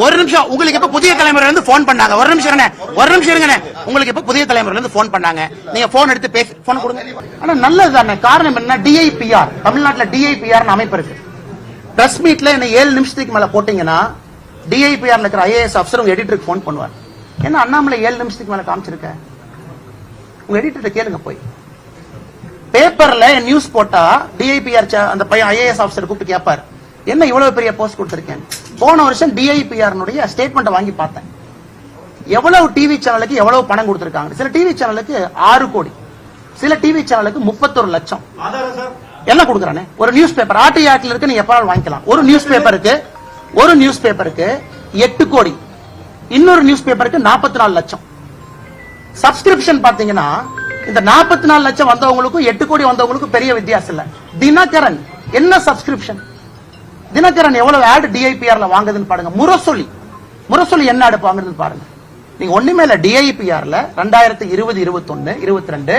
ஒரு நிமிஷம். உங்களுக்கு இப்ப புதிய தலைமுறையில இருந்து போன் பண்ணாங்க. ஒரு நிமிஷம் இருங்க. உங்களுக்கு இப்ப புதிய தலைமுறையில இருந்து போன் பண்ணாங்க. நீங்க போன் எடுத்து பேசி போன் கொடுங்க. ஆனா நல்லதுதானே. காரணம் என்ன? டிஐபிஆர், தமிழ்நாட்டில் டிஐபிஆர் அமைப்பு இருக்கு. பிரஸ் மீட்ல என்ன 7 நிமிஷத்துக்கு மேல போட்டீங்கன்னா டிஐபிஆர் இருக்கிற ஐஏஎஸ் ஆஃபீஸர் உங்க எடிட்டருக்கு போன் பண்ணுவார். என்ன அண்ணாமலை 7 நிமிஷத்துக்கு மேல காமிச்சிருக்க? உங்க எடிட்டர் கேளுங்க போய். பேப்பர்ல நியூஸ் போட்டா டிஐபிஆர் அந்த பையன் ஐஏஎஸ் ஆஃபீஸர் கூப்பிட்டு கேட்பார், என்ன இவ்வளவு பெரிய போஸ்ட் கொடுத்திருக்கேன். போன வருஷம் டிஐபிஆர் ஸ்டேட்மெண்ட் வாங்கி பார்த்தேன். எவ்வளவு டிவி சேனலுக்கு எவ்வளவு பணம் கொடுத்திருக்காங்க. சில டிவி சேனலுக்கு 6 கோடி, சில டிவி சேனலுக்கு 31 லட்சம் எல்லாம் கொடுக்கறானே. ஒரு நியூஸ் பேப்பர் ஆர்டிஆர்ல இருக்கு, நீங்க எப்ப வாங்கிக்கலாம். ஒரு நியூஸ் பேப்பருக்கு 8 கோடி, இன்னொரு நியூஸ் பேப்பருக்கு 44 லட்சம். சப்ஸ்கிரிப்ஷன் பாத்தீங்கன்னா இந்த 44 லட்சம் வந்தவங்களுக்கும் 8 கோடி வந்தவங்களுக்கும் பெரிய வித்தியாசம் இல்ல. தினகரன் என்ன சப்ஸ்கிரிப்ஷன், தினகரன் எவ்வளவு ஆட் டிஐபிஆர்ல வாங்குதுன்னு பாருங்க. முரசொலி என்ன ஆட் வாங்குறதுன்னு பாருங்க. நீங்க ஒண்ணுமே இல்ல. டிஐபிஆர்ல 2020, 21, 22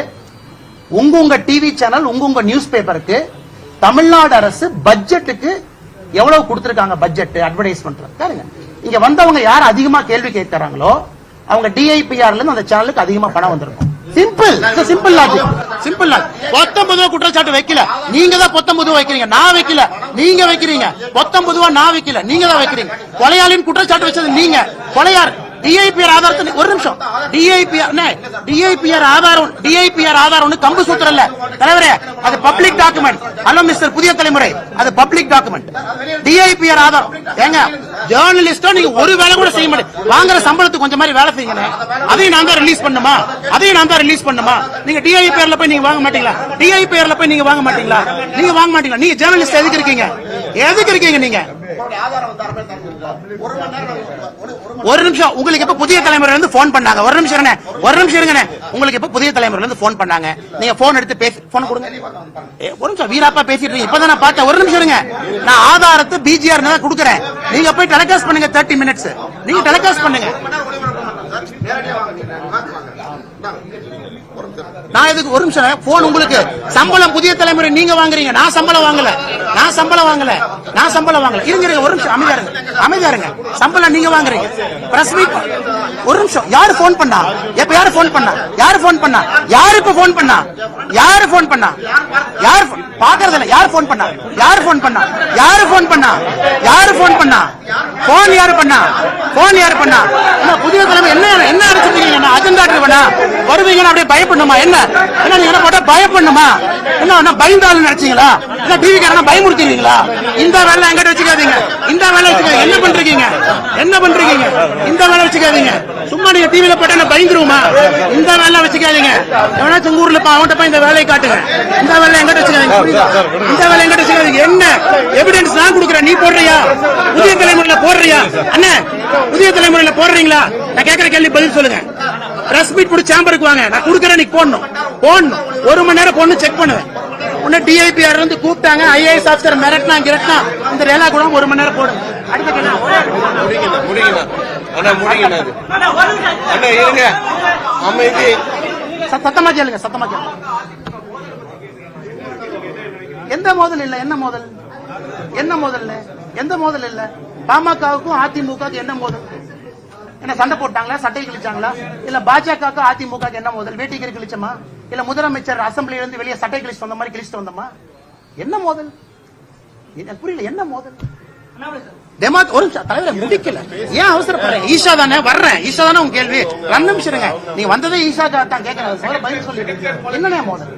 உங்க டிவி சேனல் உங்க நியூஸ் பேப்பருக்கு தமிழ்நாடு அரசு பட்ஜெட்டுக்கு எவ்வளவு கொடுத்திருக்காங்க. பட்ஜெட் அட்வர்டைஸ்மெண்ட் பாருங்க. இங்க வந்தவங்க யார் அதிகமா கேள்வி கேட்கறாங்களோ அவங்க டிஐபிஆர்ல இருந்து அந்த சேனலுக்கு அதிகமா பணம் வந்திருக்கும். Simple logic. 19 குற்றச்சாட்டு வைக்கல, நீங்க தான் 19 வைக்கிறீங்க, நான் வைக்கல, நீங்க வைக்கிறீங்க. 19 நான் வைக்கல, நீங்க தான் வைக்கிறீங்க. கொலையாளின் குற்றச்சாட்டு வச்சது நீங்க. கொலையார் டிஐபிஆர் ஆதாரத்தை ஒரு நிமிஷம். டிஐபிஆர் ஆதாரம் கம்பு சூத்திரம் இல்ல தலைவரே, அது பப்ளிக் டாக்குமெண்ட். ஹலோ மிஸ்டர் புதிய தலைமுறை, அது பப்ளிக் டாக்குமெண்ட். டிஐபிஆர் ஆதாரம் ஏங்க ஜேர்னலிஸ்டா நீங்க ஒரு வேலை கூட செய்ய மாட்டேன். வாங்குற சம்பளத்துக்கு கொஞ்சம் மாதிரி வேலை செய்யுங்க. அதையும் நான் தான் ரிலீஸ் பண்ணுமா? நீங்க டிஐபிஆர்ல போய் நீங்க வாங்க மாட்டீங்களா? நீங்க வாங்க மாட்டீங்களா? நீங்க ஜேர்னலிஸ்ட் எதுக்கு இருக்கீங்க? நீங்க ஒரு நிமிஷம். உங்களுக்கு இப்ப புதிய தலைமுறையில இருந்து போன் பண்ணாங்க. ஒரு நிமிஷம் இருங்க. உங்களுக்கு இப்ப புதிய தலைமுறையில இருந்து போன் பண்ணாங்க. நீங்க போன் எடுத்து பேசி போன் கொடுங்க. ஒரு நிமிஷம் வீராப்பா பேசிட்டு இருக்கீங்க. இப்பதான் நான் பார்த்தேன். ஒரு நிமிஷம் இருங்க. நான் ஆதாரத்தை பிஜிஆர் தான் கொடுக்கறேன். நீங்க போய் டெலிகாஸ்ட் பண்ணுங்க. 30 மினிட்ஸ் நீங்க டெலிகாஸ்ட் பண்ணுங்க. நான் எதுக்கு? ஒரு நிமிஷம். போன் உங்களுக்கு சம்பளம் புதிய தலைமுறை நீங்க வாங்குறீங்க, நான் சம்பளம் வாங்கல. இருங்க ஒரு நிமிஷம் அமைதியா இருங்க. சம்பளம் நீங்க வாங்குறீங்க. பிரஸ் மீட் ஒரு நிமிஷம். யாரு போன் பண்ணா? எப்ப யாரு போன் பண்ணா? யாரு இப்ப போன் பண்ணா? யாரு பாக்குறதுல யாரு போன் பண்ணா? போன் யாரு பண்ணா? புதிய தலைமை என்ன அடிச்சிருக்கீங்க? அஜெண்டா ட்ரிவனா வருவீங்கன்னா அப்படியே பயப்படணுமா? என்ன நீங்க போட்டா பயப்படணுமா? என்ன பயந்தாலும் நினைச்சீங்களா? இல்ல டிவி காரனா பயமுறுத்திடுவீங்களா? இந்த வேலை எங்கிட்ட வச்சுக்காதீங்க. என்ன பண்றீங்க? இந்த வேலை வச்சுக்காதீங்க. சும்மா நீங்க டிவில போட்டா என்ன பயந்துருவோமா? இந்த வேலை வச்சுக்காதீங்க. எவனாச்சும் உங்க ஊர்ல அவன்கிட்ட போய் இந்த வேலையை காட்டுங்க. இந்த வேலை எங்கிட்ட வச்சுக்காதீங்க. என்ன எவிடன்ஸ் நான் கொடுக்குறேன், நீ போடுறியா? புதிய தலைமுறையில போடுறியா? அண்ணே புதிய தலைமுறையில போடுறீங்களா? நான் கேட்கிற கேள்வி பதில் சொல்லுங்க. பிரஸ் மீட் போட்டு சேம்பருக்கு வாங்க. நான் கொடுக்கறேன், நீ போடணும். 1 மணி நேரம் போடணும், செக் பண்ணுவேன். உன்ன டிஐபிஆர் வந்து கூப்பிட்டாங்க, ஐஏஎஸ் ஆஃபீஸர் மிரட்டினா இந்த ரேலா கூட 1 மணி நேரம் போடுங்க. சத்தமா கேளுங்க. எந்த மோதல் இல்ல? எந்த மோதல் இல்ல? பாமகவுக்கும் அதிமுக என்ன மோதல்? என்ன சண்டை போட்டாங்களா? சட்டை கிழிச்சாங்களா? இல்ல பாஜக அதிமுக என்ன மோதல்? வேட்டிக்கு கிழிச்சமா? இல்ல முதலமைச்சர் அசம்பிளில இருந்து வெளியே சட்டை கிழிச்சு வந்த மாதிரி கிழிச்சிட்டு வந்தோமா? என்ன மோதல்? எனக்கு புரியல. என்ன மோதல்? ஒரு தலைவரை முடிக்கல. ஏன் அவசரப்படுறேன்? ஈஷா தானே வர்றேன். ஈஷா தானே உங்க கேள்வி. 2 நிமிஷம் இருங்க. நீங்க வந்ததே ஈஷா தான் கேட்கறேன். பதில் சொல்லிட்டு என்ன மோதல்?